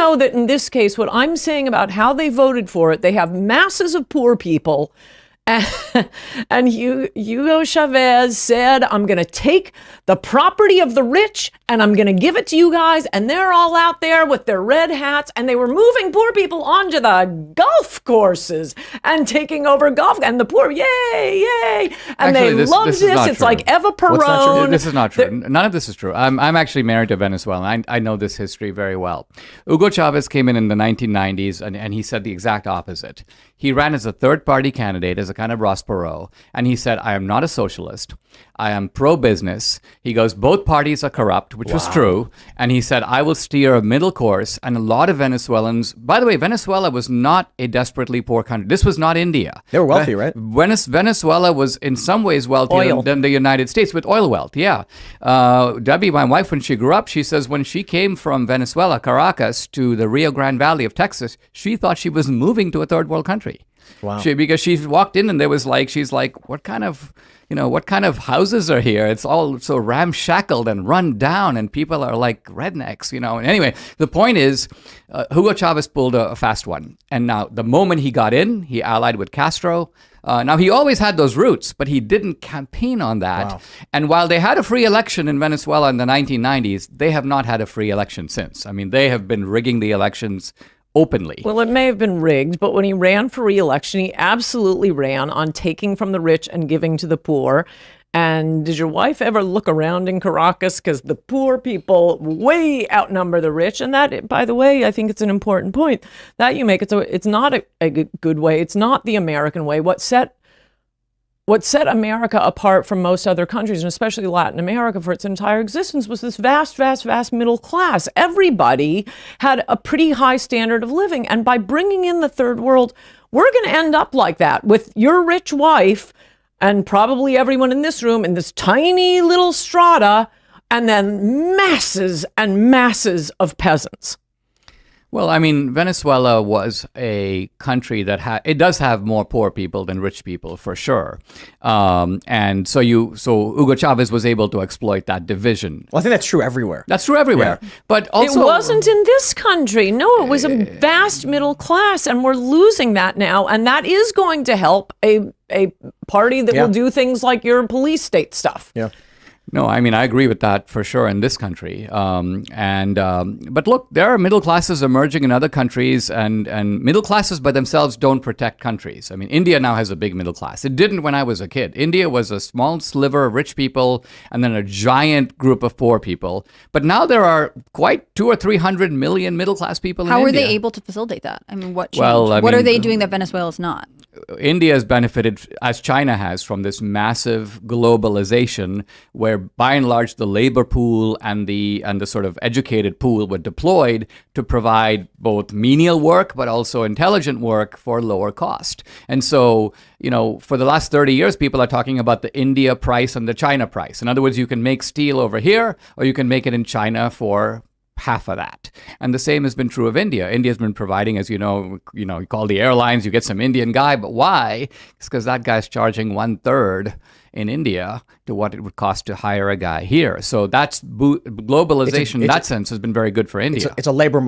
know that in this case, what I'm saying about how they voted for it, they have masses of poor people. And Hugo Chavez said, I'm going to take the property of the rich and I'm going to give it to you guys. And they're all out there with their red hats, and they were moving poor people onto the golf courses and taking over golf. And the poor, yay, yay. And actually, they love this. It's true. like Eva Perón. This is not true. None of this is true. I'm actually married to Venezuela. I know this history very well. Hugo Chavez came in the 1990s, and he said the exact opposite. He ran as a third-party candidate, as a kind of Ross Perot, and he said, I am not a socialist. I am pro-business. He goes, both parties are corrupt, which was true. And he said, I will steer a middle course. And a lot of Venezuelans, by the way, Venezuela was not a desperately poor country. This was not India. They were wealthy, right? Venezuela was in some ways wealthier than the United States, with oil wealth, yeah. Debbie, my wife, when she grew up, she says when she came from Venezuela, Caracas, to the Rio Grande Valley of Texas, she thought she was moving to a third world country. Wow. Because she walked in and she's like, what kind of houses are here? It's all so ramshackled and run down, and people are like rednecks, Anyway, the point is, Hugo Chavez pulled a fast one. And now the moment he got in, he allied with Castro. Now, he always had those roots, but he didn't campaign on that. Wow. And while they had a free election in Venezuela in the 1990s, they have not had a free election since. I mean, they have been rigging the elections openly. Well, it may have been rigged, but when he ran for re-election, he absolutely ran on taking from the rich and giving to the poor. And did your wife ever look around in Caracas? Because the poor people way outnumber the rich. And that, by the way, I think it's an important point that you make. It's not a good way. It's not the American way. What set America apart from most other countries, and especially Latin America for its entire existence, was this vast, vast, vast middle class. Everybody had a pretty high standard of living. And by bringing in the third world, we're going to end up like that with your rich wife and probably everyone in this room in this tiny little strata, and then masses and masses of peasants. Well, I mean, Venezuela was a country that it does have more poor people than rich people, for sure. And so Hugo Chavez was able to exploit that division. Well, I think that's true everywhere. That's true everywhere. Yeah. But also, it wasn't in this country. No, it was a vast middle class, and we're losing that now. And that is going to help a party that will do things like your police state stuff. Yeah. No, I mean, I agree with that for sure in this country. But look, there are middle classes emerging in other countries, and middle classes by themselves don't protect countries. I mean, India now has a big middle class. It didn't when I was a kid. India was a small sliver of rich people and then a giant group of poor people. But now there are quite 200 or 300 million middle class people in India. How are they able to facilitate that? I mean, what changed? What are they doing that Venezuela's not? India has benefited, as China has, from this massive globalization where by and large the labor pool and the sort of educated pool were deployed to provide both menial work but also intelligent work for lower cost. And so, for the last 30 years, people are talking about the India price and the China price. In other words, you can make steel over here or you can make it in China for half of that. And the same has been true of India. India's been providing, as you call the airlines, you get some Indian guy, but why? It's because that guy's charging 1/3 in India to what it would cost to hire a guy here. So that's globalization in that sense has been very good for India. It's a labor market.